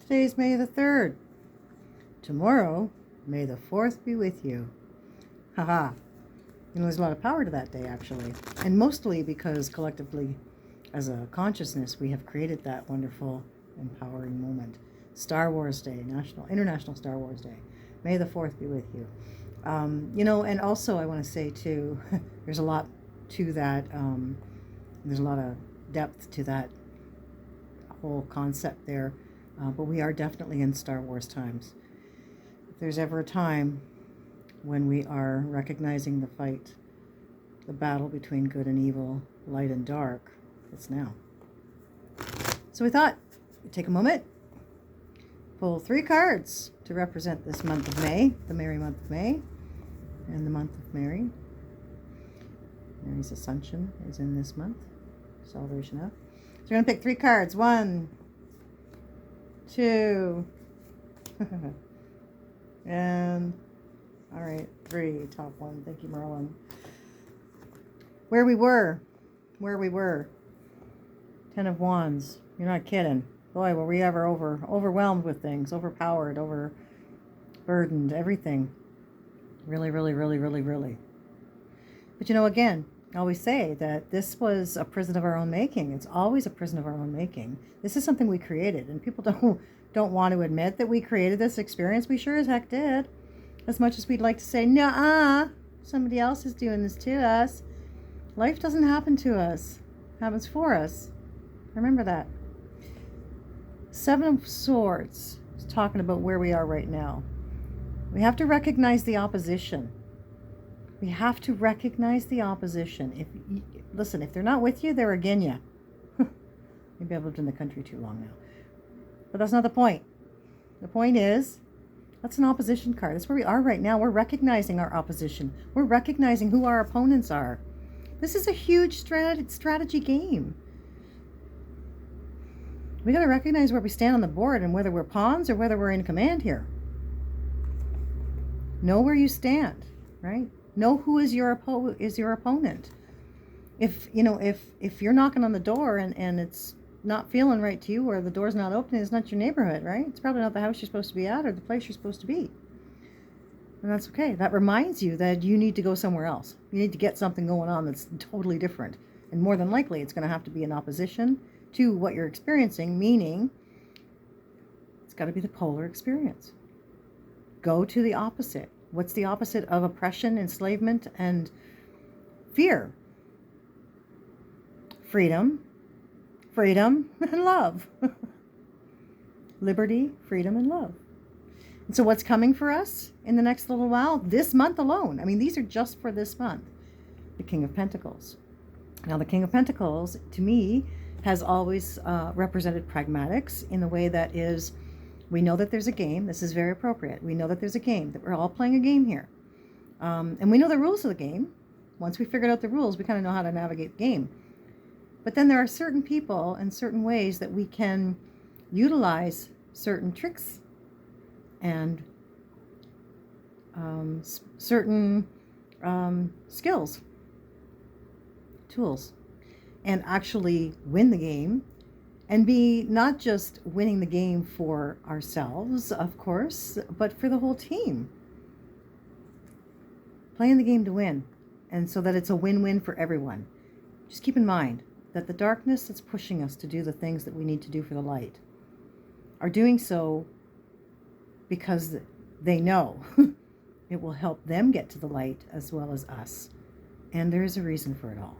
Today's May the 3rd. Tomorrow, May the 4th be with you. Haha. There's a lot of power to that day, actually. And mostly because collectively, as a consciousness, we have created that wonderful, empowering moment. Star Wars Day, International Star Wars Day. May the 4th be with you. And also I want to say too, there's a lot to that. There's a lot of depth to that whole concept there. But we are definitely in Star Wars times. If there's ever a time when we are recognizing the fight, the battle between good and evil, light and dark, it's now. So we thought we'd take a moment, pull 3 cards to represent this month of May, the merry month of May, and the month of Mary. Mary's Ascension is in this month, celebration of. So we're going to pick 3 cards. 1, 2, and all right, 3, top 1. Thank you, Merlin. Where we were. 10 of Wands. You're not kidding. Boy, were we ever overwhelmed with things, overpowered, overburdened, everything. Really, really, really, really, really. But again, I always say that this was a prison of our own making. It's always a prison of our own making. This is something we created, and people don't want to admit that we created this experience. We sure as heck did. As much as we'd like to say, "Nuh-uh, somebody else is doing this to us." Life doesn't happen to us. It happens for us. Remember that. 7 of Swords is talking about where we are right now. We have to recognize the opposition. We have to recognize the opposition. Listen, if they're not with you, they're against you. Maybe I've lived in the country too long now. But that's not the point. The point is, that's an opposition card. That's where we are right now. We're recognizing our opposition. We're recognizing who our opponents are. This is a huge strategy game. We got to recognize where we stand on the board and whether we're pawns or whether we're in command here. Know where you stand, right? Know who is your opponent. If you're knocking on the door and it's not feeling right to you, or the door's not opening, it's not your neighborhood, right? It's probably not the house you're supposed to be at or the place you're supposed to be. And that's okay. That reminds you that you need to go somewhere else. You need to get something going on that's totally different. And more than likely, it's going to have to be in opposition to what you're experiencing, meaning it's got to be the polar experience. Go to the opposite. What's the opposite of oppression, enslavement, and fear? Freedom and love. Liberty, freedom, and love. And so what's coming for us in the next little while? This month alone. I mean, these are just for this month. The King of Pentacles. Now, the King of Pentacles, to me, has always represented pragmatics in the way that is, we know that there's a game. This is very appropriate. We know that there's a game, that we're all playing a game here. And we know the rules of the game. Once we figured out the rules, we kind of know how to navigate the game. But then there are certain people and certain ways that we can utilize certain tricks and certain skills, tools, and actually win the game and be not just winning the game for ourselves, of course, but for the whole team. Playing the game to win, and so that it's a win-win for everyone. Just keep in mind that the darkness that's pushing us to do the things that we need to do for the light are doing so because they know it will help them get to the light as well as us. And there is a reason for it all.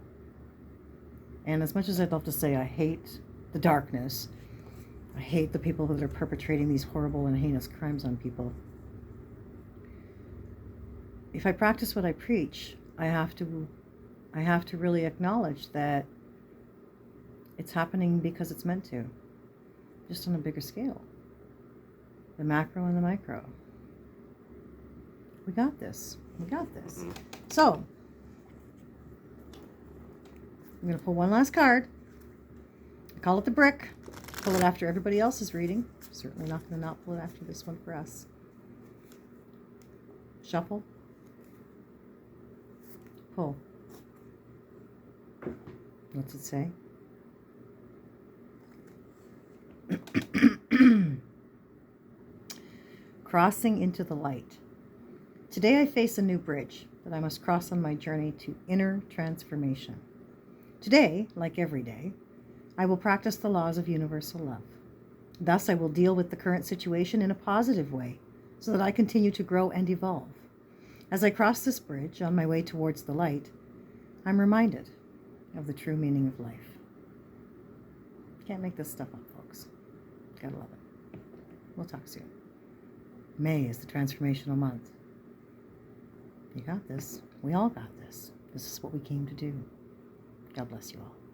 And as much as I'd love to say I hate the darkness, I hate the people that are perpetrating these horrible and heinous crimes on people, if I practice what I preach, I have to really acknowledge that it's happening because it's meant to, just on a bigger scale. The macro and the micro. We got this. So, I'm going to pull one last card. I call it the brick. Pull it after everybody else is reading. Certainly not going to not pull it after this one for us. Shuffle. Pull. What's it say? crossing into the light. Today I face a new bridge that I must cross on my journey to inner transformation. Today, like every day, I will practice the laws of universal love. Thus, I will deal with the current situation in a positive way so that I continue to grow and evolve. As I cross this bridge on my way towards the light, I'm reminded of the true meaning of life. Can't make this stuff up, folks. Gotta love it. We'll talk soon. May is the transformational month. You got this. We all got this. This is what we came to do. God bless you all.